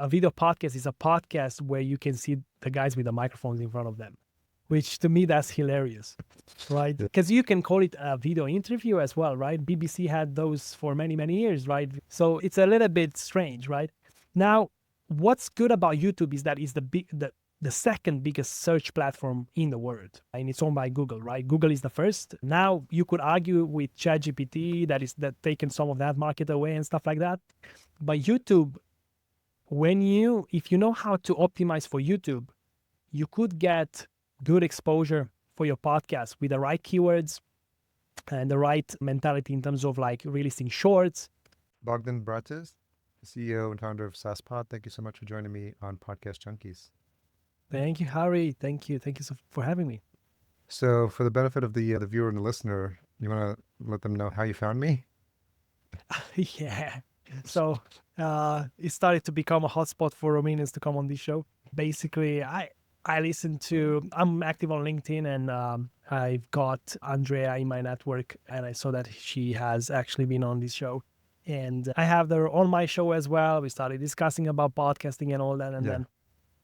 A video podcast is a podcast where you can see the guys with the microphones in front of them, which to me, that's hilarious, right? Because you can call it a video interview as well, right? BBC had those for many, many years, right? So it's a little bit strange, right? Now, what's good about YouTube is that it's the second biggest search platform in the world, and it's owned by Google, right? Google is the first. Now you could argue with ChatGPT that taken some of that market away and stuff like that. But YouTube, if you know how to optimize for YouTube, you could get good exposure for your podcast with the right keywords and the right mentality in terms of like releasing shorts. Bogdan Bratis, CEO and founder of Saspod. Thank you so much for joining me on Podcast Junkies. Thank you, Harry. Thank you for having me. So for the benefit of the viewer and the listener, you want to let them know how you found me? Yeah. So it started to become a hotspot for Romanians to come on this show. Basically, I'm active on LinkedIn, and I've got Andrea in my network, and I saw that she has actually been on this show. And I have her on my show as well. We started discussing about podcasting and all that. And then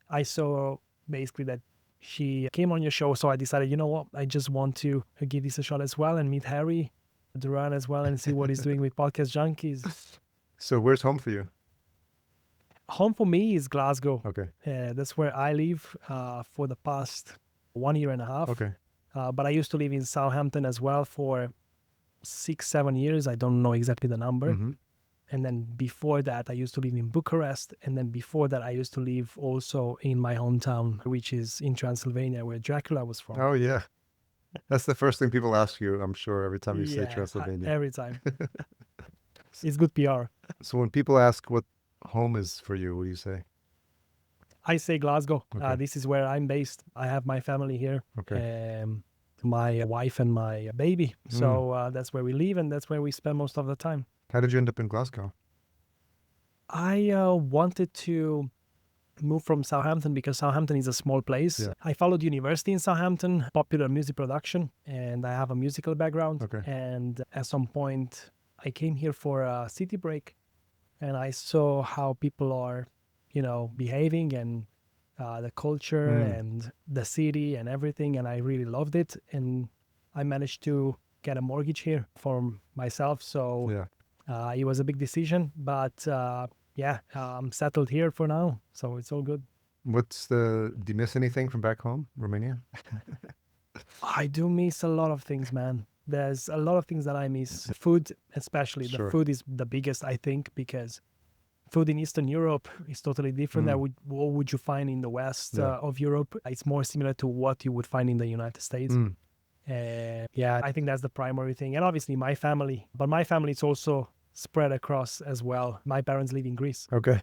I saw basically that she came on your show. So I decided, you know what, I just want to give this a shot as well and meet Harry Duran as well and see what he's doing with Podcast Junkies. So where's home for you? Home for me is Glasgow. Okay. That's where I live for the past 1 year and a half. Okay. But I used to live in Southampton as well for 6-7 years. I don't know exactly the number. Mm-hmm. And then before that, I used to live in Bucharest. And then before that, I used to live also in my hometown, which is in Transylvania, where Dracula was from. Oh, yeah. That's the first thing people ask you, I'm sure, every time you say Transylvania. Every time. It's good PR. So when people ask what home is for you, what do you say? I say Glasgow. Okay. This is where I'm based. I have my family here. Okay. My wife and my baby. So that's where we live, and that's where we spend most of the time. How did you end up in Glasgow? I wanted to move from Southampton because Southampton is a small place. Yeah. I followed university in Southampton, popular music production, and I have a musical background. Okay. And at some point, I came here for a city break, and I saw how people are, behaving, and the culture and the city and everything, and I really loved it. And I managed to get a mortgage here for myself. So it was a big decision, but I'm settled here for now, so it's all good. Do you miss anything from back home, Romania? I do miss a lot of things, man. There's a lot of things that I miss. Food, especially. Sure. The food is the biggest, I think, because food in Eastern Europe is totally different than what would you find in the West of Europe. It's more similar to what you would find in the United States. I think that's the primary thing. And obviously my family, but my family is also spread across as well. My parents live in Greece. Okay.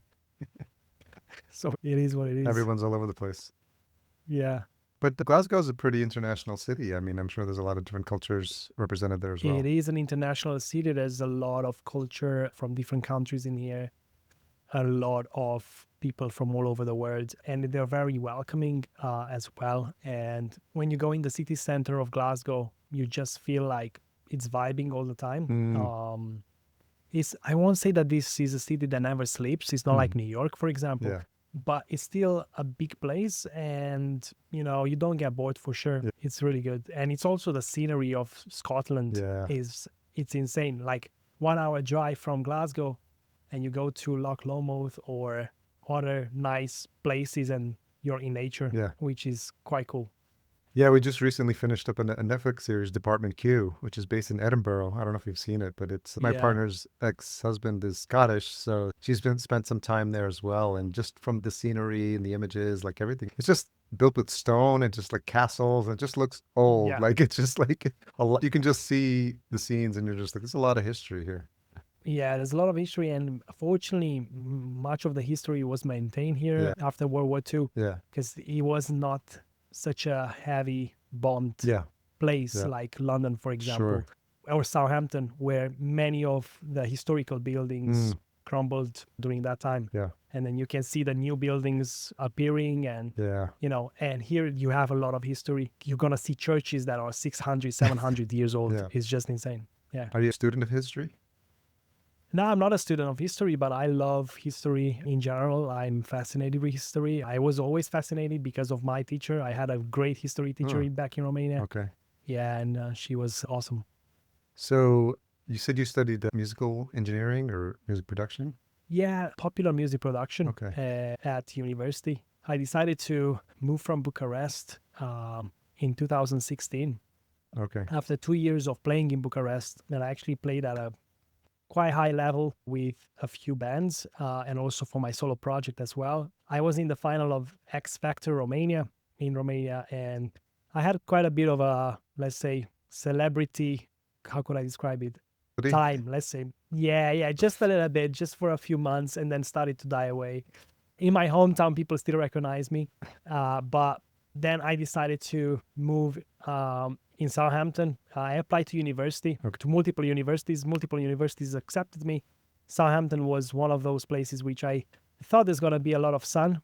So it is what it is. Everyone's all over the place. Yeah. But Glasgow is a pretty international city. I mean, I'm sure there's a lot of different cultures represented there as well. It is an international city. There's a lot of culture from different countries in here. A lot of people from all over the world, and they're very welcoming as well. And when you go in the city center of Glasgow, you just feel like it's vibing all the time. I won't say that this is a city that never sleeps. It's not like New York, for example, but it's still a big place, and you don't get bored for sure. It's really good. And it's also the scenery of Scotland it's insane. Like 1 hour drive from Glasgow, and you go to Loch Lomond or other nice places, and you're in nature, which is quite cool. Yeah, we just recently finished up a Netflix series, Department Q, which is based in Edinburgh. I don't know if you've seen it, but it's my partner's ex-husband is Scottish, so she's spent some time there as well. And just from the scenery and the images, like everything, it's just built with stone and just like castles, and it just looks old. Yeah. Like it's just like a lot. You can just see the scenes, and you're just like, there's a lot of history here. Yeah, there's a lot of history, and fortunately, much of the history was maintained here after World War II. Yeah, because it was not such a heavy bombed place like London, for example, or Southampton, where many of the historical buildings crumbled during that time. Yeah. And then you can see the new buildings appearing, and and here you have a lot of history. You're gonna see churches that are 600, 700 years old. It's just insane. Yeah. Are you a student of history? No, I'm not a student of history, but I love history in general. I'm fascinated with history. I was always fascinated because of my teacher. I had a great history teacher Oh, back in Romania. okay. Yeah, and she was awesome. So you said you studied musical engineering or music production? Yeah, popular music production Okay. at university. I decided to move from Bucharest in 2016 Okay. after 2 years of playing in Bucharest. And I actually played at a quite high level with a few bands and also for my solo project as well. I was in the final of X Factor Romania in Romania, and I had quite a bit of a, let's say, celebrity, how could I describe it? Time, let's say. Yeah, just a little bit, just for a few months, and then started to die away. In my hometown, people still recognize me, but then I decided to move in Southampton. I applied to university, to multiple universities. Multiple universities accepted me. Southampton was one of those places which I thought there's gonna be a lot of sun,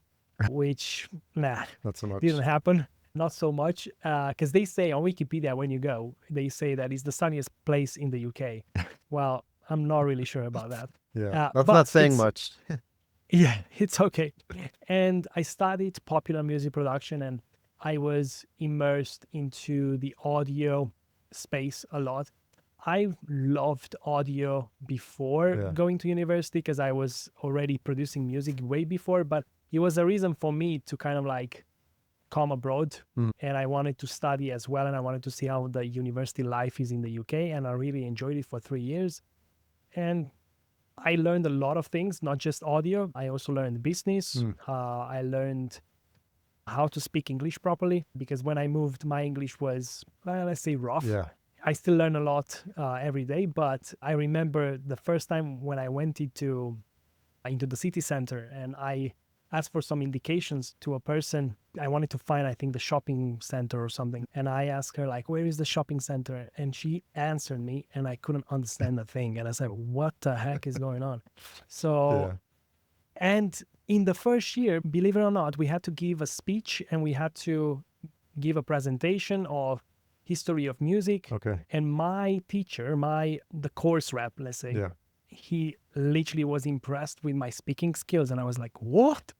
which Not so much. didn't happen. Not so much, because they say on Wikipedia when you go, they say that it's the sunniest place in the UK. Well, I'm not really sure about that. Yeah. That's but not saying it's- much. Yeah, it's okay. And I studied popular music production, and I was immersed into the audio space a lot. I loved audio before Yeah. going to university because I was already producing music way before, but it was a reason for me to kind of like come abroad, and I wanted to study as well, and I wanted to see how the university life is in the UK, and I really enjoyed it for 3 years. And I learned a lot of things, not just audio. I also learned business. I learned how to speak English properly because when I moved, my English was, let's say, rough. Yeah. I still learn a lot every day, but I remember the first time when I went into the city center and I asked for some indications to a person. I wanted to find, I think, the shopping center or something. And I asked her, like, where is the shopping center? And she answered me and I couldn't understand a thing. And I said, what the heck is going on? So, and in the first year, believe it or not, we had to give a speech and we had to give a presentation of history of music. Okay. And my teacher, the course rep, let's say, Yeah. he literally was impressed with my speaking skills. And I was like, what?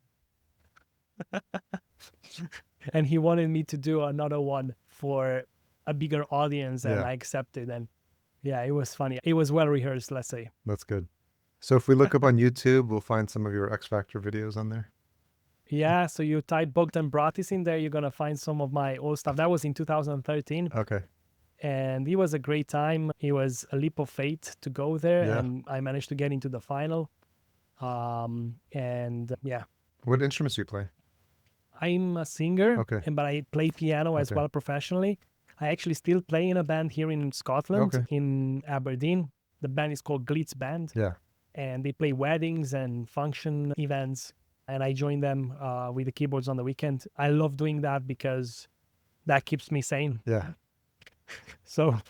And he wanted me to do another one for a bigger audience, and I accepted. And yeah, it was funny. It was well rehearsed, let's say. That's good. So if we look up on YouTube, we'll find some of your X Factor videos on there. Yeah, so you type Bogdan Bratis in there, you're going to find some of my old stuff. That was in 2013. Okay. And it was a great time. It was a leap of faith to go there, Yeah. and I managed to get into the final. And yeah, What instruments do you play? I'm a singer, Okay. but I play piano as Okay. well professionally. I actually still play in a band here in Scotland, Okay. in Aberdeen. The band is called Glitz Band, Yeah. and they play weddings and function events. And I join them with the keyboards on the weekend. I love doing that because that keeps me sane. Yeah. So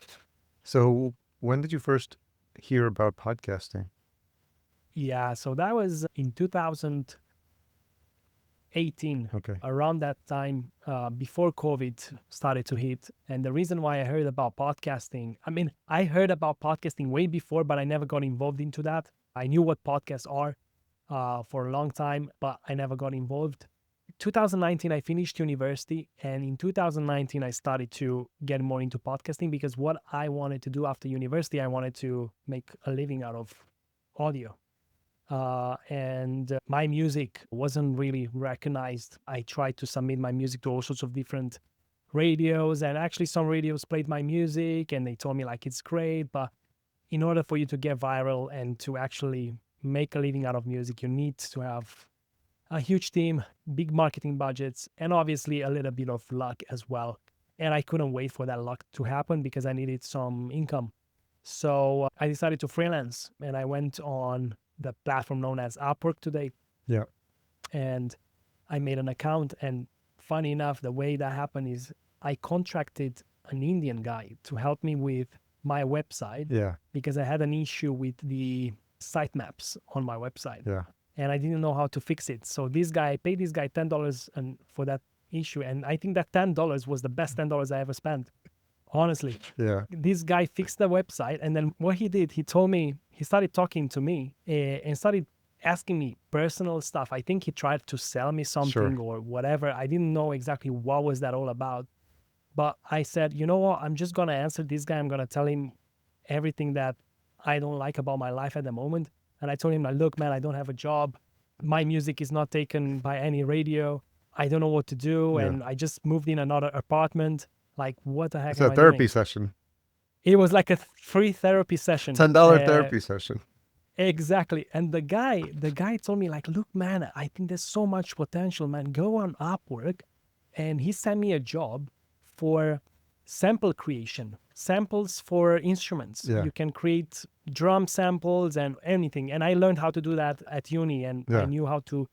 when did you first hear about podcasting? yeah, so that was in 2018. Okay. Around that time, before COVID started to hit. And the reason why I heard about podcasting, I mean, I heard about podcasting way before, but I never got involved into that. I knew what podcasts are for a long time, but I never got involved. 2019, I finished university, and in 2019, I started to get more into podcasting because what I wanted to do after university, I wanted to make a living out of audio. And my music wasn't really recognized. I tried to submit my music to all sorts of different radios, and actually some radios played my music and they told me like it's great, but in order for you to get viral and to actually make a living out of music, you need to have a huge team, big marketing budgets, and obviously a little bit of luck as well. And I couldn't wait for that luck to happen because I needed some income. So I decided to freelance, and I went on the platform known as Upwork today. Yeah. And I made an account. And funny enough, the way that happened is I contracted an Indian guy to help me with my website Yeah. because I had an issue with the sitemaps on my website. Yeah. And I didn't know how to fix it. So I paid this guy $10 for that issue. And I think that $10 was the best $10 I ever spent honestly. Yeah. This guy fixed the website, and then what he did, he told me, he started talking to me and started asking me personal stuff. I think he tried to sell me something or whatever. I didn't know exactly what was that all about. But I said, you know what, I'm just going to answer this guy. I'm going to tell him everything that I don't like about my life at the moment. And I told him, like, look, man, I don't have a job. My music is not taken by any radio. I don't know what to do. And I just moved in another apartment. Like, what the heck It's am a I therapy doing? session. It was like a free therapy session. $10 therapy session. Exactly. And the guy told me, like, look, man, I think there's so much potential, man. Go on Upwork. And he sent me a job for sample creation, samples for instruments. Yeah. You can create drum samples and anything. And I learned how to do that at uni, and I knew how to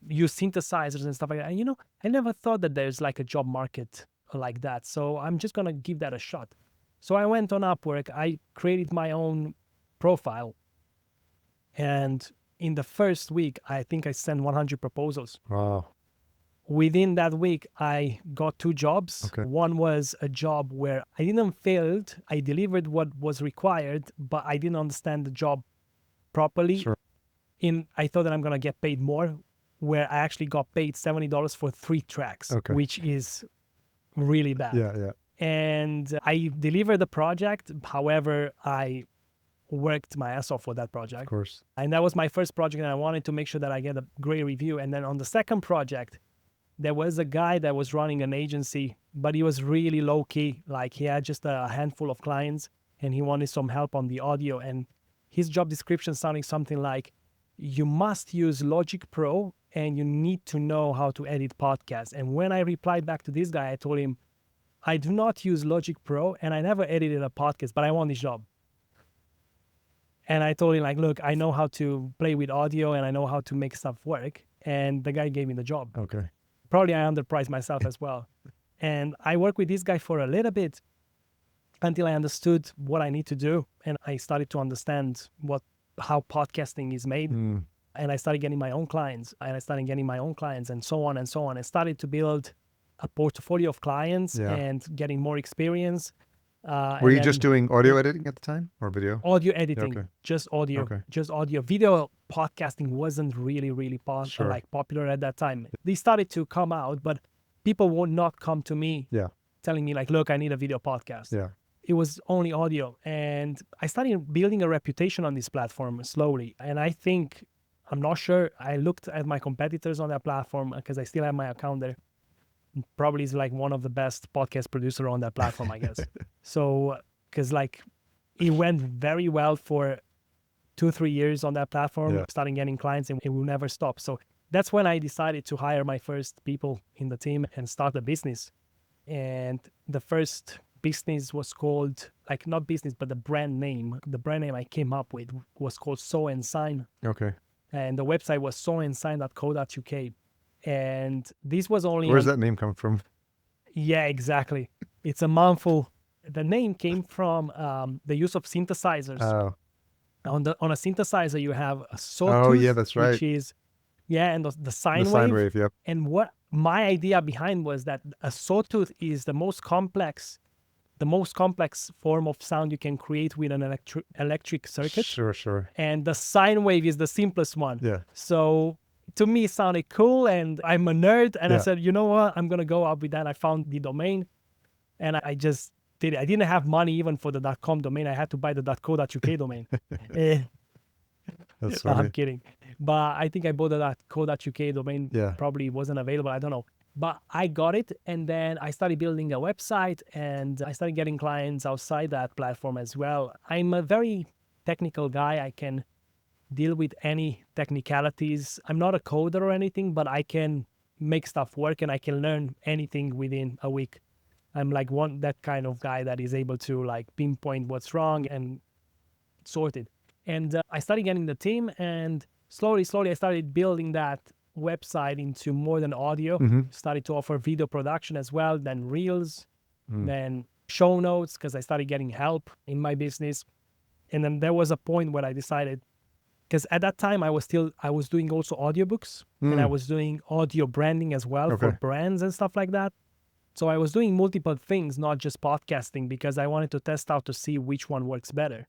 use synthesizers and stuff like that. And, you know, I never thought that there's like a job market like that. So I'm just going to give that a shot. So I went on Upwork. I created my own profile. And in the first week, I think I sent 100 proposals. Wow. Within that week, I got 2 jobs. Okay. One was a job where I didn't fail. I delivered what was required, but I didn't understand the job properly. Sure. I thought that I'm going to get paid more, where I actually got paid $70 for 3 tracks, which is really bad. Yeah. And I delivered the project. However, I worked my ass off for that project. Of course. And that was my first project, and I wanted to make sure that I get a great review. And then on the second project, there was a guy that was running an agency, but he was really low key. Like, he had just a handful of clients and he wanted some help on the audio. And his job description sounded something like, you must use Logic Pro and you need to know how to edit podcasts. And when I replied back to this guy, I told him, I do not use Logic Pro and I never edited a podcast, but I want this job. And I told him, like, look, I know how to play with audio and I know how to make stuff work. And the guy gave me the job. Okay. Probably I underpriced myself as well. And I worked with this guy for a little bit until I understood what I need to do. And I started to understand how podcasting is made. And I started getting my own clients, and so on and so on. I started to build a portfolio of clients and getting more experience. Were you just doing audio editing at the time, or video? Audio editing, just audio, just audio. Video podcasting wasn't really popular at that time. They started to come out, but people would not come to me telling me, like, look, I need a video podcast. Yeah. It was only audio. And I started building a reputation on this platform slowly. And I think, I'm not sure, I looked at my competitors on that platform because I still have my account there. Probably is like one of the best podcast producer on that platform, I guess. So, because like it went very well for 2-3 years on that platform, starting getting clients, and it will never stop. So that's when I decided to hire my first people in the team and start a business. And the first business was called, like, not business, but the brand name I came up with was called So and Sign. Okay. And the website was soandsign.co.uk. And this was only... Where's that name come from? Yeah, exactly. It's a mouthful. The name came from the use of synthesizers. Oh. On a synthesizer, you have a sawtooth. Oh, yeah, that's right. Which is, and the sine wave. The sine wave, yep. And what my idea behind was that a sawtooth is the most complex form of sound you can create with an electric circuit. Sure. And the sine wave is the simplest one. Yeah. So to me, it sounded cool, and I'm a nerd, and I said, you know what, I'm going to go up with that. I found the domain, and I just did it. I didn't have money even for the .com domain. I had to buy the .co.uk domain. That's funny. I'm kidding. But I think I bought the .co.uk domain. Yeah. Probably wasn't available. I don't know. But I got it, and then I started building a website, and I started getting clients outside that platform as well. I'm a very technical guy. I can deal with any technicalities. I'm not a coder or anything, but I can make stuff work, and I can learn anything within a week. I'm like that kind of guy that is able to like pinpoint what's wrong and sort it. And I started getting the team, and slowly I started building that website into more than audio. Started to offer video production as well, then reels, then show notes, because I started getting help in my business. And then there was a point where I decided, because at that time I was doing also audiobooks, and I was doing audio branding as well for brands and stuff like that. So I was doing multiple things, not just podcasting, because I wanted to test out to see which one works better.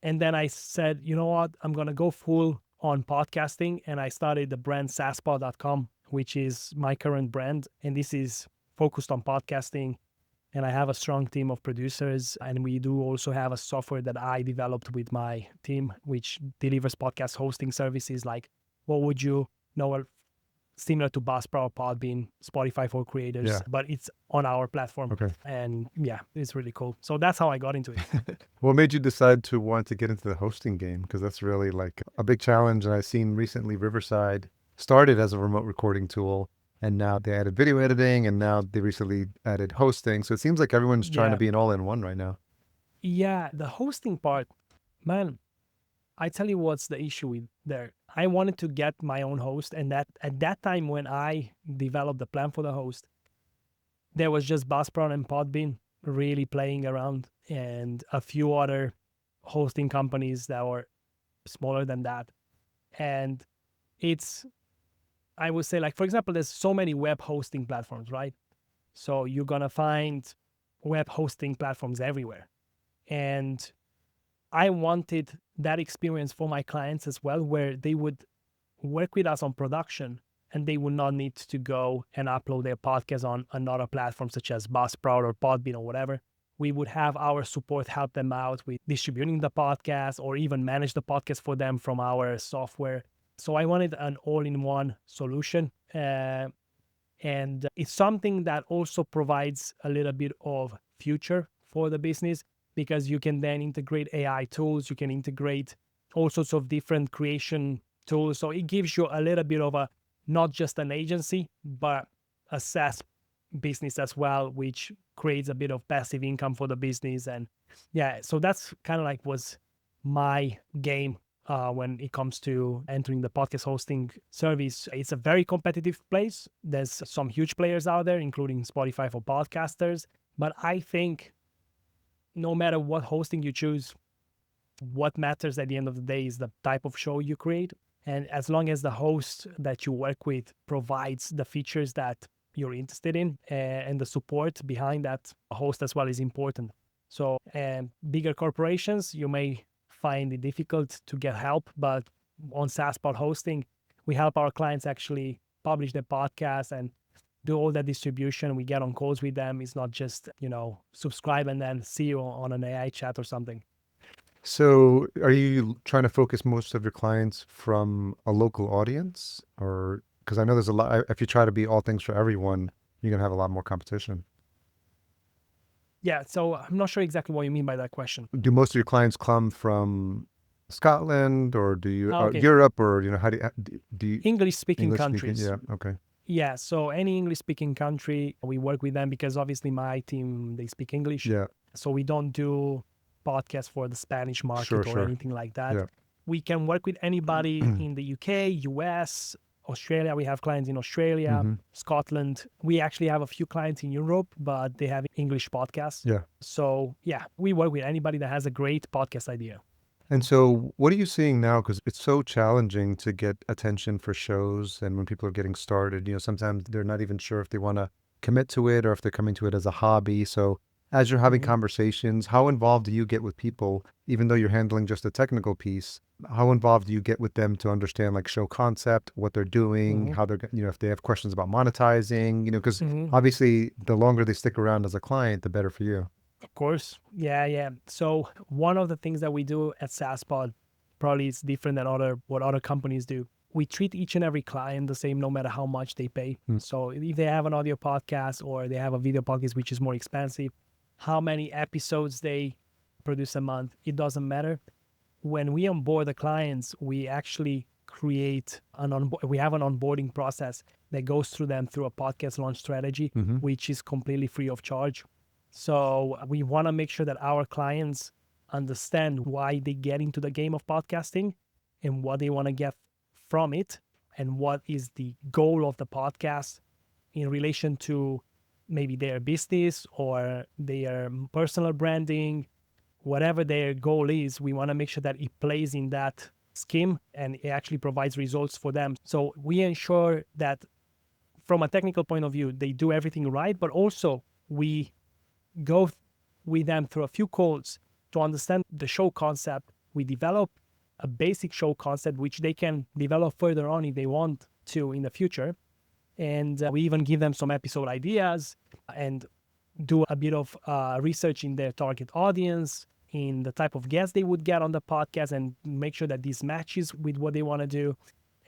And then I said, you know what, I'm going to go full on podcasting. And I started the brand Saspod.com, which is my current brand. And this is focused on podcasting. And I have a strong team of producers. And we do also have a software that I developed with my team, which delivers podcast hosting services like what would you know, similar to Buzzsprout, Podbean, Spotify for creators, Yeah. but it's on our platform. Okay. And yeah, it's really cool. So that's how I got into it. What made you decide to want to get into the hosting game? Because that's really like a big challenge. And I've seen recently Riverside started as a remote recording tool, and now they added video editing, and now they recently added hosting. So it seems like everyone's trying to be an all-in-one right now. Yeah, the hosting part, man, I tell you what's the issue with there. I wanted to get my own host, and that at that time when I developed the plan for the host, there was just Buzzsprout and Podbean really playing around, and a few other hosting companies that were smaller than that. And it's, I would say, like, for example, there's so many web hosting platforms, right? So you're going to find web hosting platforms everywhere. And I wanted that experience for my clients as well, where they would work with us on production and they would not need to go and upload their podcast on another platform such as Buzzsprout or Podbean or whatever. We would have our support help them out with distributing the podcast or even manage the podcast for them from our software. So I wanted an all-in-one solution. And it's something that also provides a little bit of future for the business, because you can then integrate AI tools, you can integrate all sorts of different creation tools. So it gives you a little bit of a, not just an agency, but a SaaS business as well, which creates a bit of passive income for the business. And yeah, so that's kind of like was my game when it comes to entering the podcast hosting service. It's a very competitive place. There's some huge players out there, including Spotify for podcasters. But I think no matter what hosting you choose, what matters at the end of the day is the type of show you create. And as long as the host that you work with provides the features that you're interested in, and the support behind that host as well is important. So bigger corporations, you may find it difficult to get help, but on Saspod hosting, we help our clients actually publish their podcast and do all that distribution. We get on calls with them. It's not just, subscribe and then see you on an AI chat or something. So are you trying to focus most of your clients from a local audience? Or, because I know there's a lot, if you try to be all things for everyone, you're going to have a lot more competition. Yeah, so I'm not sure exactly what you mean by that question. Do most of your clients come from Scotland, or do you, Europe, or, how do you English-speaking countries. Yeah, okay. Yeah, so any English-speaking country, we work with them because obviously my team, they speak English. Yeah. So we don't do podcasts for the Spanish market or anything like that. Yeah. We can work with anybody in the UK, US, Australia. We have clients in Australia, Scotland. We actually have a few clients in Europe, but they have English podcasts. Yeah. So yeah, we work with anybody that has a great podcast idea. And so what are you seeing now? Because it's so challenging to get attention for shows. And when people are getting started, sometimes they're not even sure if they want to commit to it or if they're coming to it as a hobby. So as you're having conversations, how involved do you get with people, even though you're handling just a technical piece? How involved do you get with them to understand like show concept, what they're doing, how they're, if they have questions about monetizing, because obviously the longer they stick around as a client, the better for you. Of course. Yeah. So one of the things that we do at Saspod probably is different than what other companies do. We treat each and every client the same, no matter how much they pay. So if they have an audio podcast or they have a video podcast, which is more expensive, how many episodes they produce a month, it doesn't matter. When we onboard the clients, we actually create we have an onboarding process that goes through them through a podcast launch strategy, which is completely free of charge. So we want to make sure that our clients understand why they get into the game of podcasting and what they want to get from it and what is the goal of the podcast in relation to maybe their business or their personal branding, whatever their goal is. We want to make sure that it plays in that scheme and it actually provides results for them. So we ensure that from a technical point of view, they do everything right, but also we go with them through a few calls to understand the show concept. We develop a basic show concept, which they can develop further on if they want to in the future. And we even give them some episode ideas and do a bit of research in their target audience, in the type of guests they would get on the podcast, and make sure that this matches with what they want to do.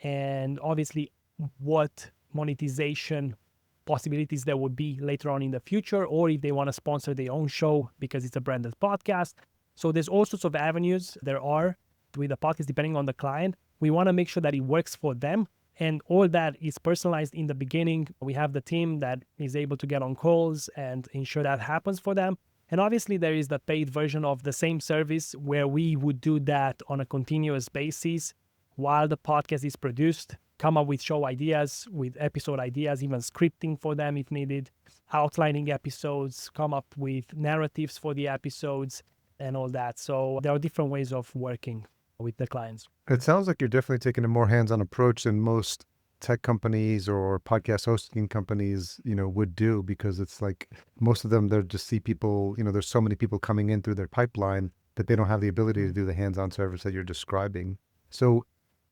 And obviously, what monetization possibilities there would be later on in the future, or if they want to sponsor their own show because it's a branded podcast. So there's all sorts of avenues there are with the podcast depending on the client. We want to make sure that it works for them, and all that is personalized in the beginning. We have the team that is able to get on calls and ensure that happens for them. And obviously there is the paid version of the same service where we would do that on a continuous basis while the podcast is produced, come up with show ideas, with episode ideas, even scripting for them if needed, outlining episodes, come up with narratives for the episodes and all that. So there are different ways of working with the clients. It sounds like you're definitely taking a more hands-on approach than most tech companies or podcast hosting companies, would do, because it's like most of them, they're just see people, there's so many people coming in through their pipeline that they don't have the ability to do the hands-on service that you're describing. So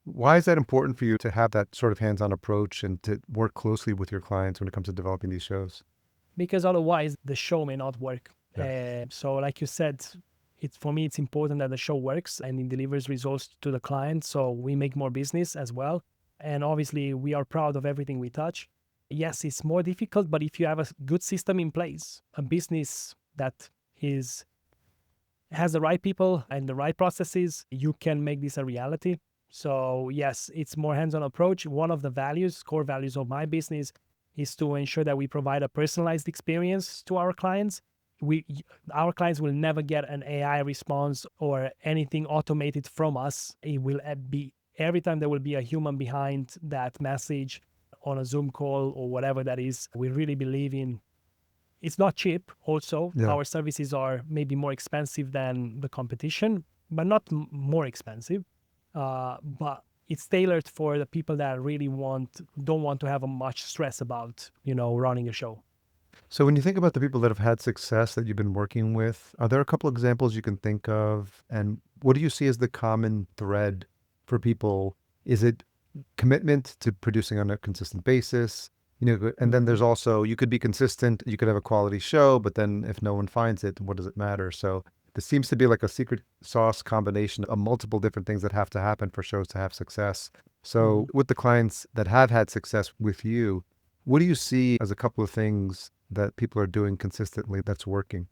why is that important for you to have that sort of hands-on approach and to work closely with your clients when it comes to developing these shows? Because otherwise the show may not work. Yeah. So like you said, for me, it's important that the show works and it delivers results to the client. So we make more business as well. And obviously we are proud of everything we touch. Yes, it's more difficult, but if you have a good system in place, a business that has the right people and the right processes, you can make this a reality. So yes, it's more hands-on approach. One of the core values of my business is to ensure that we provide a personalized experience to our clients. Our clients will never get an AI response or anything automated from us. It will be every time there will be a human behind that message on a Zoom call or whatever that is. We really believe in. It's not cheap. Also, Our services are maybe more expensive than the competition, but not more expensive. But it's tailored for the people that really don't want to have much stress about, running a show. So when you think about the people that have had success that you've been working with, are there a couple examples you can think of? And what do you see as the common thread for people? Is it commitment to producing on a consistent basis? And then there's also, you could be consistent, you could have a quality show, but then if no one finds it, what does it matter? So this seems to be like a secret sauce combination of multiple different things that have to happen for shows to have success. So with the clients that have had success with you, what do you see as a couple of things that people are doing consistently that's working?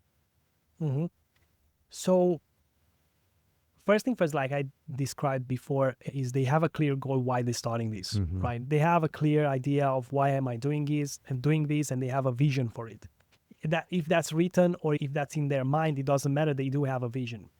Mm-hmm. So first thing first, like I described before, is they have a clear goal why they're starting this, right? They have a clear idea of why am I doing this, and they have a vision for it. That if that's written or if that's in their mind, it doesn't matter. They do have a vision.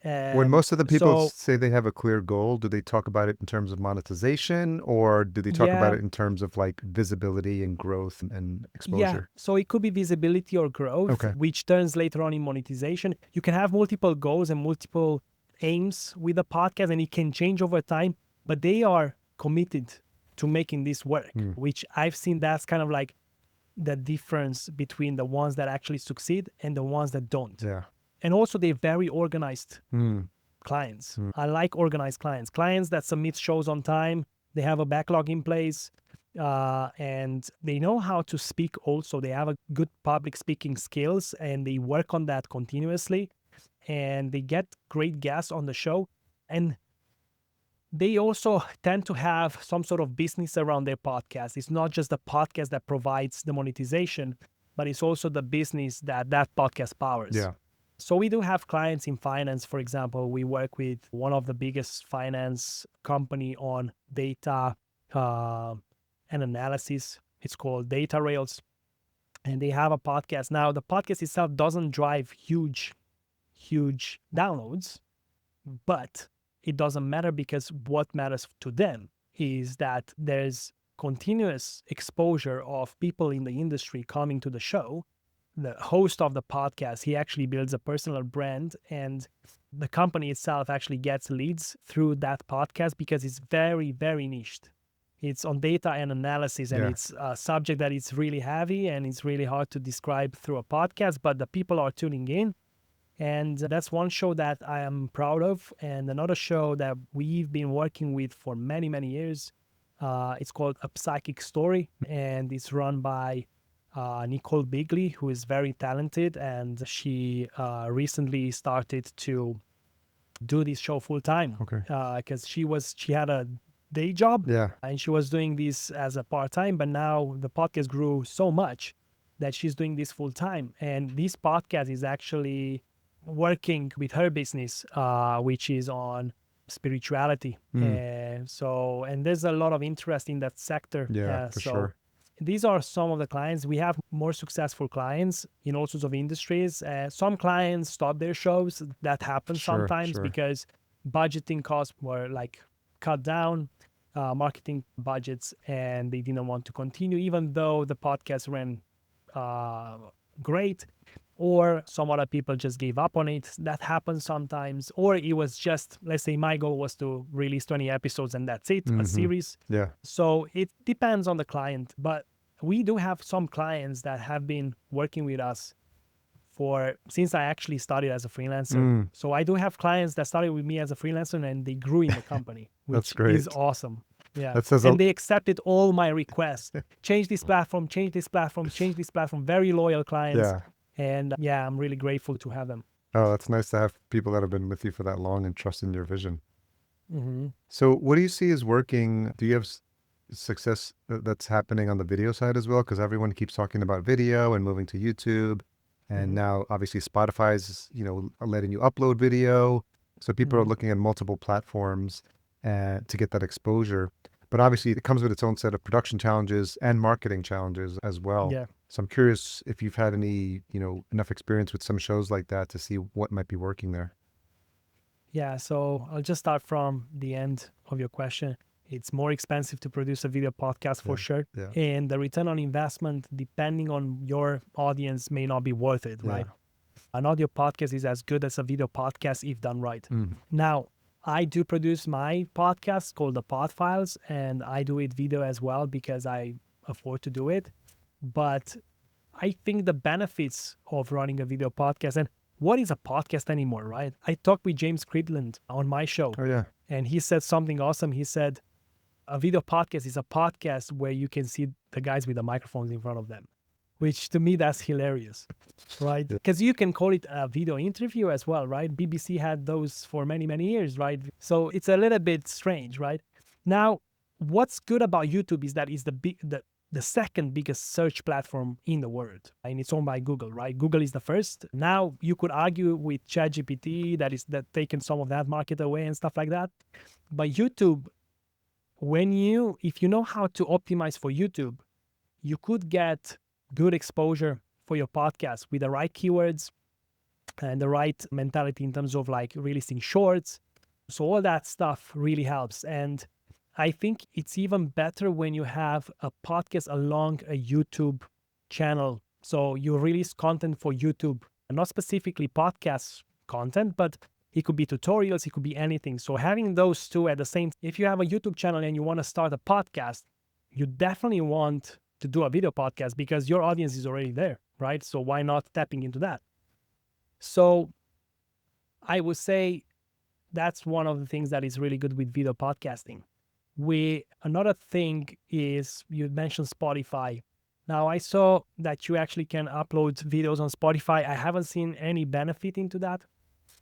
When most of the people say they have a clear goal, do they talk about it in terms of monetization, or do they talk about it in terms of like visibility and growth and exposure? Yeah, so it could be visibility or growth, which turns later on in monetization. You can have multiple goals and multiple aims with a podcast, and it can change over time, but they are committed to making this work, which I've seen that's kind of like the difference between the ones that actually succeed and the ones that don't. Yeah. And also they're very organized clients. I like organized clients that submit shows on time. They have a backlog in place and they know how to speak also. They have a good public speaking skills and they work on that continuously, and they get great guests on the show. And they also tend to have some sort of business around their podcast. It's not just the podcast that provides the monetization, but it's also the business that podcast powers. Yeah. So we do have clients in finance, for example. We work with one of the biggest finance company on data and analysis. It's called Data Rails. And they have a podcast. Now, the podcast itself doesn't drive huge downloads, but it doesn't matter, because what matters to them is that there's continuous exposure of people in the industry coming to the show. The host of the podcast, he actually builds a personal brand, and the company itself actually gets leads through that podcast because it's very, very niched. It's on data and analysis, and Yeah. it's a subject that it's really heavy and it's really hard to describe through a podcast, but the people are tuning in. And that's one show that I am proud of. And another show that we've been working with for many, many years, it's called A Psychic Story, and it's run by Nicole Bigley, who is very talented, and she recently started to do this show full time. Okay. Because she had a day job, Yeah. and she was doing this as a part time, but now the podcast grew so much that she's doing this full time. And this podcast is actually working with her business, which is on spirituality. And there's a lot of interest in that sector. Yeah, for sure. These are some of the clients. We have more successful clients in all sorts of industries. Some clients stop their shows. That happens sometimes because budgeting costs were like cut down, marketing budgets, and they didn't want to continue, even though the podcast ran great. Or some other people just gave up on it. That happens sometimes. Or it was just, let's say my goal was to release 20 episodes and that's it, a series. Yeah. So it depends on the client. But we do have some clients that have been working with us since I actually started as a freelancer. So I do have clients that started with me as a freelancer and they grew in the company, which That's great. is awesome. Yeah. That says and they accepted all my requests. Change this platform, change this platform, change this platform. Very loyal clients. Yeah. And I'm really grateful to have them. Oh, that's nice to have people that have been with you for that long and trust in your vision. Mm-hmm. So what do you see is working? Do you have success that's happening on the video side as well? Because everyone keeps talking about video and moving to YouTube. And now obviously Spotify's, letting you upload video. So people are looking at multiple platforms to get that exposure. But obviously it comes with its own set of production challenges and marketing challenges as well. Yeah. So I'm curious if you've had any, enough experience with some shows like that to see what might be working there. Yeah, so I'll just start from the end of your question. It's more expensive to produce a video podcast for sure. Yeah. And the return on investment, depending on your audience, may not be worth it, right? An audio podcast is as good as a video podcast if done right. Now, I do produce my podcast called The Pod Files, and I do it video as well because I afford to do it. But I think the benefits of running a video podcast, and what is a podcast anymore, right? I talked with James Cridland on my show. Oh, yeah. And he said something awesome. He said, a video podcast is a podcast where you can see the guys with the microphones in front of them, which to me, that's hilarious, right? Because you can call it a video interview as well, right? BBC had those for many, many years, right? So it's a little bit strange, right? Now, what's good about YouTube is that it's the second biggest search platform in the world, and it's owned by Google, right? Google is the first. Now you could argue with ChatGPT that taken some of that market away and stuff like that. But YouTube, if you know how to optimize for YouTube, you could get good exposure for your podcast with the right keywords and the right mentality in terms of like releasing shorts. So all that stuff really helps. And I think it's even better when you have a podcast along a YouTube channel. So you release content for YouTube, and not specifically podcast content, but it could be tutorials, it could be anything. So having those two at the same, if you have a YouTube channel and you want to start a podcast, you definitely want to do a video podcast because your audience is already there, right? So why not tapping into that? So I would say that's one of the things that is really good with video podcasting. Another thing is, you mentioned Spotify. Now I saw that you actually can upload videos on Spotify. I haven't seen any benefit into that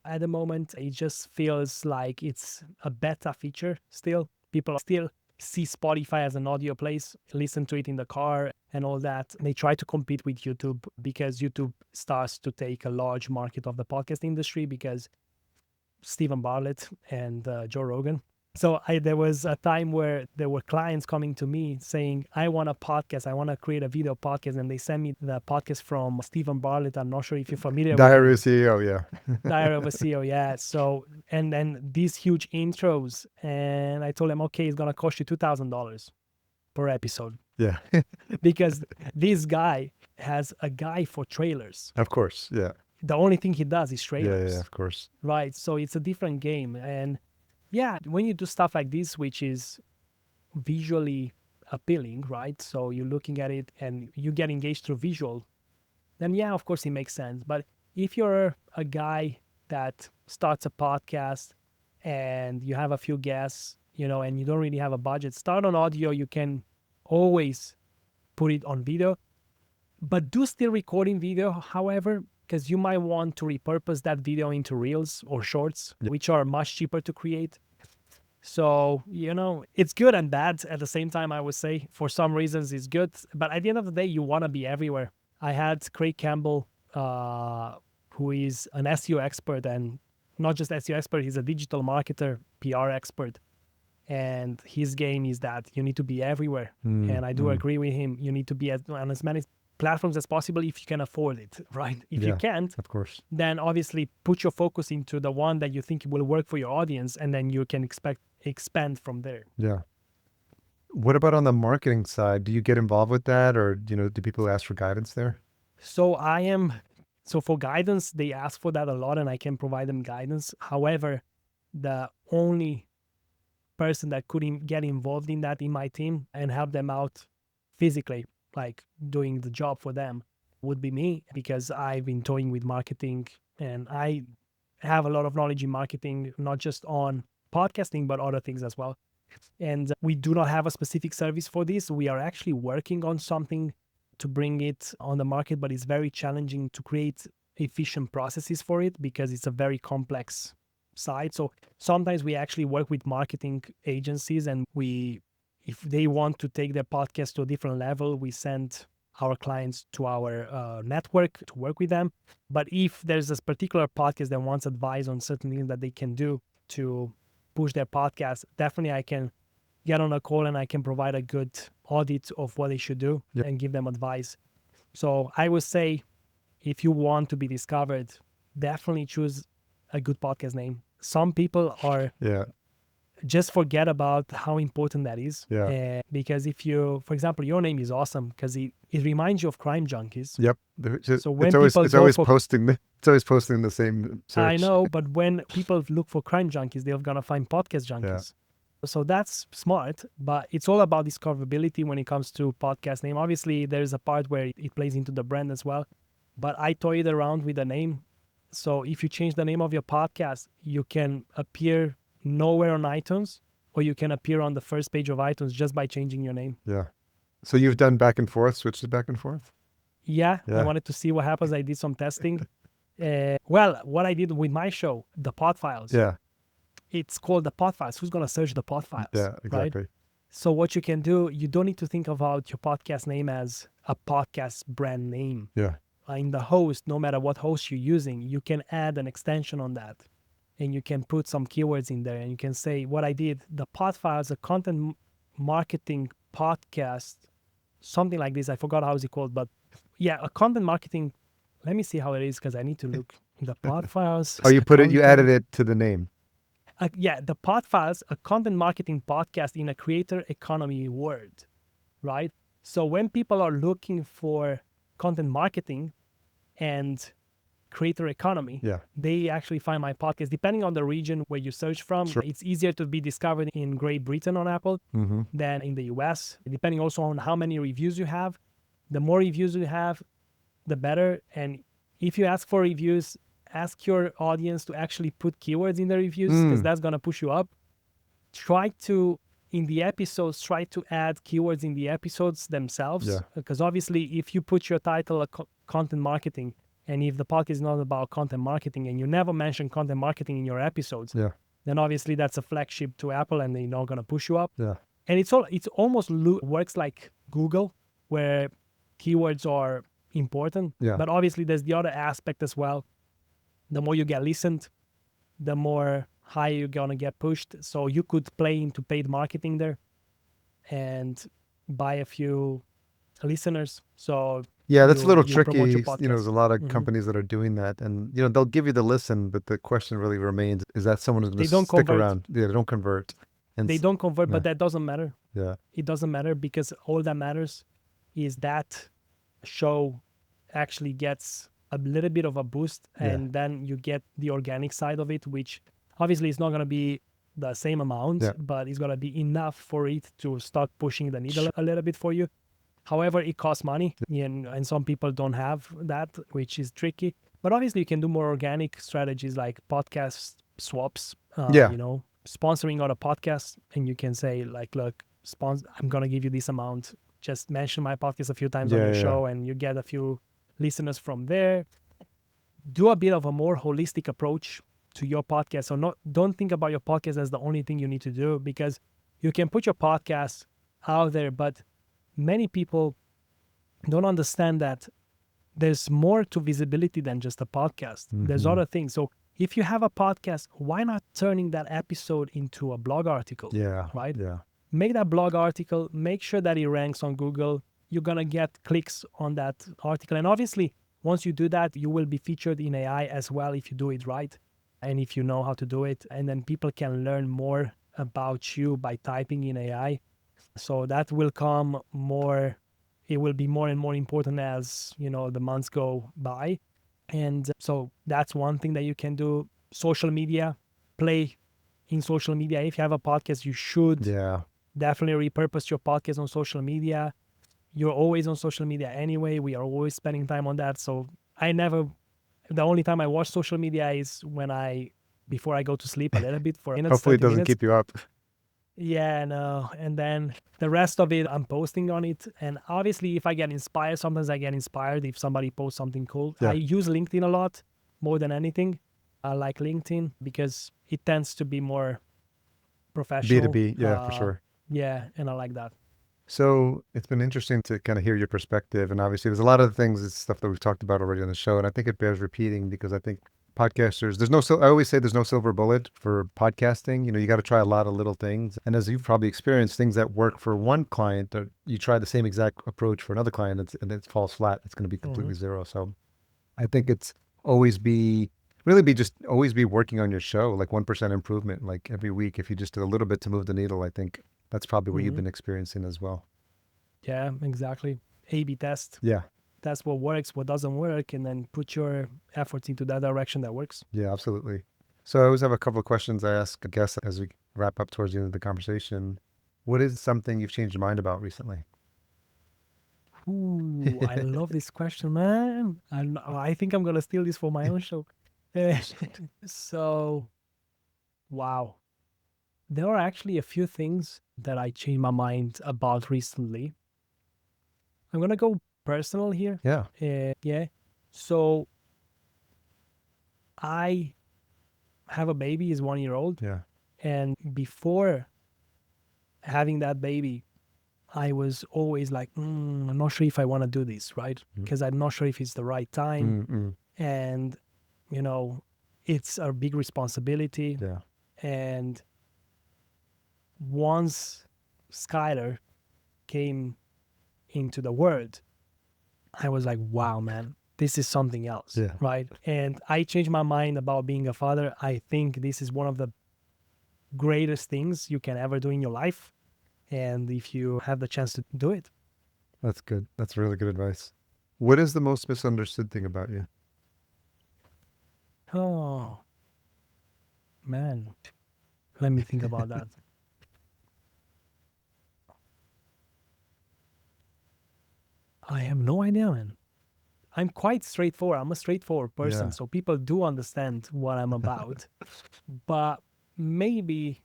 at the moment. It just feels like it's a beta feature still. People still see Spotify as an audio place, listen to it in the car and all that. They try to compete with YouTube because YouTube starts to take a large market of the podcast industry because Stephen Bartlett and Joe Rogan. So there was a time where there were clients coming to me saying, I want a podcast. I want to create a video podcast. And they sent me the podcast from Stephen Bartlett. I'm not sure if you're familiar Diary of a CEO, yeah. Diary of a CEO, yeah. So, and then these huge intros. And I told them, okay, it's going to cost you $2,000 per episode. Yeah. Because this guy has a guy for trailers. Of course, yeah. The only thing he does is trailers. Yeah, of course. Right. So it's a different game. And yeah, when you do stuff like this, which is visually appealing, right? So you're looking at it and you get engaged through visual, then yeah, of course it makes sense. But if you're a guy that starts a podcast and you have a few guests, and you don't really have a budget, start on audio. You can always put it on video, but do still record in video, however, because you might want to repurpose that video into reels or shorts, which are much cheaper to create. So, it's good and bad at the same time, I would say. For some reasons, it's good. But at the end of the day, you want to be everywhere. I had Craig Campbell, who is an SEO expert, and not just SEO expert, he's a digital marketer, PR expert. And his game is that you need to be everywhere. And I do agree with him. You need to be on as many platforms as possible if you can afford it, right? If you can't, of course, then obviously put your focus into the one that you think will work for your audience, and then you can expand from there. Yeah. What about on the marketing side? Do you get involved with that, or do people ask for guidance there? So for guidance, they ask for that a lot, and I can provide them guidance. However, the only person that could get involved in that in my team and help them out physically, like doing the job for them, would be me, because I've been toying with marketing and I have a lot of knowledge in marketing, not just on podcasting, but other things as well. And we do not have a specific service for this. We are actually working on something to bring it on the market, but it's very challenging to create efficient processes for it because it's a very complex side. So sometimes we actually work with marketing agencies, and if they want to take their podcast to a different level, we send our clients to our network to work with them. But if there's a particular podcast that wants advice on certain things that they can do to push their podcast, definitely I can get on a call and I can provide a good audit of what they should do and give them advice. So I would say, if you want to be discovered, definitely choose a good podcast name. Some people are just forget about how important that is. Because if you, for example, your name is awesome because it reminds you of Crime Junkies. Yep. So when it's always posting the same search. I know, but when people look for Crime Junkies, they're gonna find Podcast Junkies. So that's smart, but it's all about discoverability when it comes to podcast name. Obviously, there's a part where it plays into the brand as well, but I toyed around with the name. So if you change the name of your podcast, you can appear nowhere on iTunes, or you can appear on the first page of iTunes just by changing your name. Yeah. So you've done back and forth, switched it back and forth? Yeah. I wanted to see what happens. I did some testing. Well, what I did with my show, the Pod Files. Yeah. It's called the Pod Files. Who's going to search the Pod Files? Yeah, exactly. Right? So what you can do, you don't need to think about your podcast name as a podcast brand name. Yeah. In the host, no matter what host you're using, you can add an extension on that. And you can put some keywords in there, and you can say, what I did, the Pod Files, a content marketing podcast, something like this. I forgot how it's called, but yeah, a content marketing. Let me see how it is, because I need to look. The Pod Files. Oh, you added it to the name. The Pod Files, a content marketing podcast in a creator economy world, right? So when people are looking for content marketing and creator economy, they actually find my podcast. Depending on the region where you search from, it's easier to be discovered in Great Britain on Apple than in the US, depending also on how many reviews you have. The more reviews you have, the better. And if you ask for reviews, ask your audience to actually put keywords in the reviews, because that's going to push you up. In the episodes, try to add keywords in the episodes themselves, because obviously if you put your title content marketing, and if the podcast is not about content marketing and you never mention content marketing in your episodes, then obviously that's a flagship to Apple and they're not going to push you up. And it's almost works like Google, where keywords are important. But obviously there's the other aspect as well. The more you get listened, the more high you're going to get pushed. So you could play into paid marketing there and buy a few listeners. So that's a little tricky. There's a lot of companies that are doing that, and they'll give you the listen, but the question really remains: is that someone who's going to stick around? Yeah, they don't convert. And they don't convert, but that doesn't matter. Yeah, it doesn't matter, because all that matters is that show actually gets a little bit of a boost, and then you get the organic side of it, which obviously is not going to be the same amount, Yeah. but it's going to be enough for it to start pushing the needle a little bit for you. However, it costs money, and some people don't have that, which is tricky. But obviously, you can do more organic strategies like podcast swaps, Yeah. sponsoring other podcasts. And you can say, like, look, I'm going to give you this amount. Just mention my podcast a few times on your show, and you get a few listeners from there. Do a bit of a more holistic approach to your podcast. So don't think about your podcast as the only thing you need to do, because you can put your podcast out there, but many people don't understand that there's more to visibility than just a podcast. There's other things. So if you have a podcast, why not turning that episode into a blog article? Yeah. Right? Yeah. Make that blog article, make sure that it ranks on Google. You're going to get clicks on that article. And obviously, once you do that, you will be featured in AI as well if you do it right and if you know how to do it. And then people can learn more about you by typing in AI. So that will come more, it will be more and more important as, the months go by. And so that's one thing that you can do. Social media, play in social media. If you have a podcast, you should definitely repurpose your podcast on social media. You're always on social media anyway. We are always spending time on that. So the only time I watch social media is before I go to sleep a little bit for minutes. Hopefully it doesn't keep you up. Yeah, no. And then the rest of it, I'm posting on it. And obviously, if I get inspired, sometimes I get inspired if somebody posts something cool. Yeah. I use LinkedIn a lot, more than anything. I like LinkedIn because it tends to be more professional. B2B, for sure. Yeah, and I like that. So it's been interesting to kind of hear your perspective. And obviously, there's a lot of things, it's stuff that we've talked about already on the show. And I think it bears repeating because I think podcasters, I always say there's no silver bullet for podcasting. You got to try a lot of little things. And as you've probably experienced, things that work for one client, you try the same exact approach for another client and it falls flat. It's going to be completely zero. So I think it's always be working on your show, like 1% improvement, like every week. If you just do a little bit to move the needle, I think that's probably what you've been experiencing as well. Yeah, exactly. A/B test. Yeah. That's what works, what doesn't work, and then put your efforts into that direction that works. Yeah, absolutely. So I always have a couple of questions I ask a guest as we wrap up towards the end of the conversation. What is something you've changed your mind about recently? Ooh, I love this question, man. I think I'm going to steal this for my own show. So, wow. There are actually a few things that I changed my mind about recently. I'm going to go personal here. Yeah. So I have a baby, he's 1 year old. Yeah. And before having that baby, I was always like, I'm not sure if I want to do this, right? Because I'm not sure if it's the right time. And, it's a big responsibility. Yeah. And once Skylar came into the world, I was like, wow, man, this is something else, right? And I changed my mind about being a father. I think this is one of the greatest things you can ever do in your life. And if you have the chance to do it. That's good. That's really good advice. What is the most misunderstood thing about you? Oh, man. Let me think about that. I have no idea, man. I'm quite straightforward. I'm a straightforward person, so people do understand what I'm about. But maybe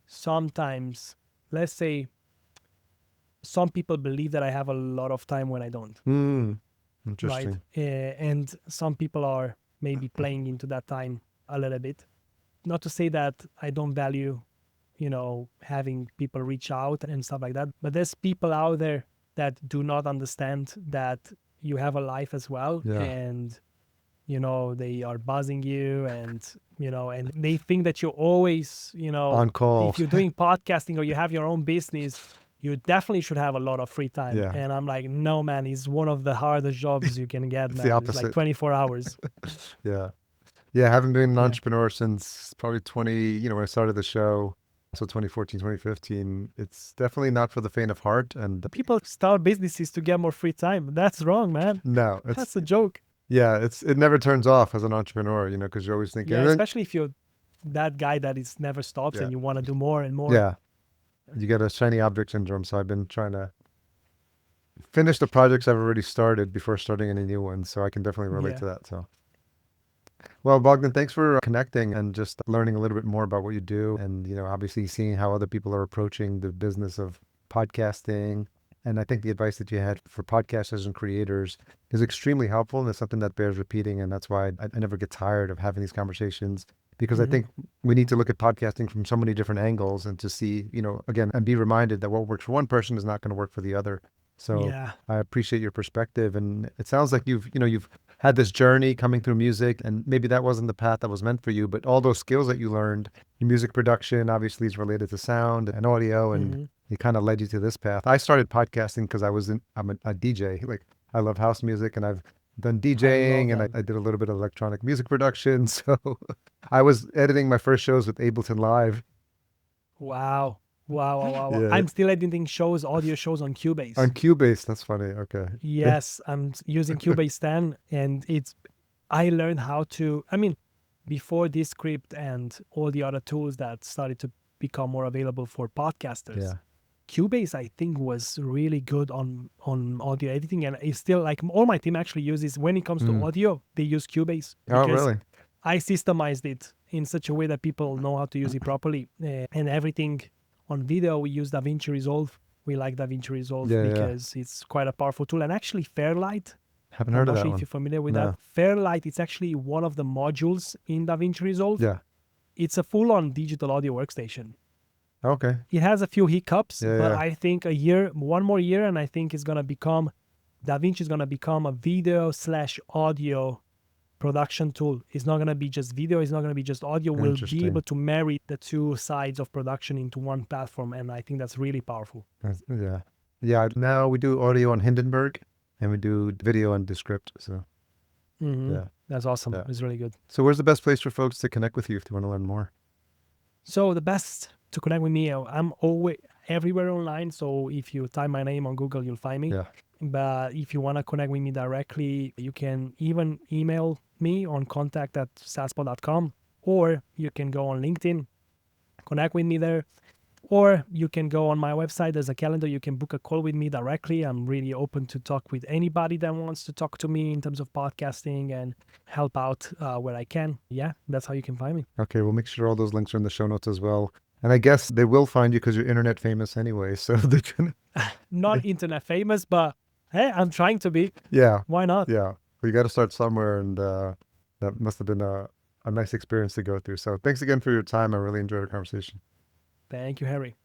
sometimes, let's say, some people believe that I have a lot of time when I don't. Interesting. Right? And some people are maybe playing into that time a little bit. Not to say that I don't value, having people reach out and stuff like that. But there's people out there that do not understand that you have a life as well. And, they are buzzing you and, and they think that you're always, on call. If you're doing podcasting or you have your own business, you definitely should have a lot of free time. And I'm like, no, man, it's one of the hardest jobs you can get, It's man. the opposite. It's like 24 hours. Yeah, having been an entrepreneur since probably 20, when I started the show, so 2014, 2015, it's definitely not for the faint of heart. And people start businesses to get more free time. That's wrong, man. No, that's a joke. Yeah, it never turns off as an entrepreneur, because you're always thinking. Yeah, especially if you're that guy that is never stops, Yeah. and you want to do more and more. Yeah. You get a shiny object syndrome. So I've been trying to finish the projects I've already started before starting any new ones. So I can definitely relate Yeah. to that. So, well, Bogdan, thanks for connecting and just learning a little bit more about what you do. And, obviously seeing how other people are approaching the business of podcasting. And I think the advice that you had for podcasters and creators is extremely helpful. And it's something that bears repeating. And that's why I never get tired of having these conversations, because I think we need to look at podcasting from so many different angles and to see, again, and be reminded that what works for one person is not going to work for the other. So Yeah. I appreciate your perspective. And it sounds like you've had this journey coming through music, and maybe that wasn't the path that was meant for you, but all those skills that you learned, your music production obviously is related to sound and audio, and it kind of led you to this path. I started podcasting because I'm a DJ. Like, I love house music, and I've done DJing, and I did a little bit of electronic music production. So I was editing my first shows with Ableton Live. Wow. Yeah. I'm still editing audio shows on Cubase. On Cubase, that's funny. Okay. Yes, I'm using Cubase 10, and I learned how to, before this script and all the other tools that started to become more available for podcasters. Yeah. Cubase, I think, was really good on audio editing, and it's still, like, all my team actually uses, when it comes to audio, they use Cubase. Oh, really? I systemized it in such a way that people know how to use it properly, and everything. On video, we use DaVinci Resolve. We like DaVinci Resolve because it's quite a powerful tool. And actually, Fairlight, Haven't heard of that I'm not sure one. if you're familiar with that. Fairlight, it's actually one of the modules in DaVinci Resolve. Yeah. It's a full-on digital audio workstation. Okay. It has a few hiccups, but Yeah. I think one more year, and I think DaVinci is going to become a video/audio production tool. It's not going to be just video, it's not going to be just audio. We'll be Interesting. able to marry the two sides of production into one platform, and I think that's really powerful. Yeah. Yeah. Now we do audio on Hindenburg, and we do video on Descript. So yeah. That's awesome. Yeah. It's really good. So where's the best place for folks to connect with you if they want to learn more? So the best to connect with me, I'm always everywhere online. So if you type my name on Google, you'll find me. Yeah. But if you want to connect with me directly, you can even email me on contact@saspod.com, or you can go on LinkedIn, connect with me there, or you can go on my website. There's a calendar. You can book a call with me directly. I'm really open to talk with anybody that wants to talk to me in terms of podcasting and help out where I can. Yeah, that's how you can find me. Okay. We'll make sure all those links are in the show notes as well. And I guess they will find you because you're internet famous anyway. So they can. Not internet famous, but hey, I'm trying to be. Yeah. Why not? Yeah. Well, you got to start somewhere, and that must have been a nice experience to go through. So thanks again for your time. I really enjoyed our conversation. Thank you, Harry.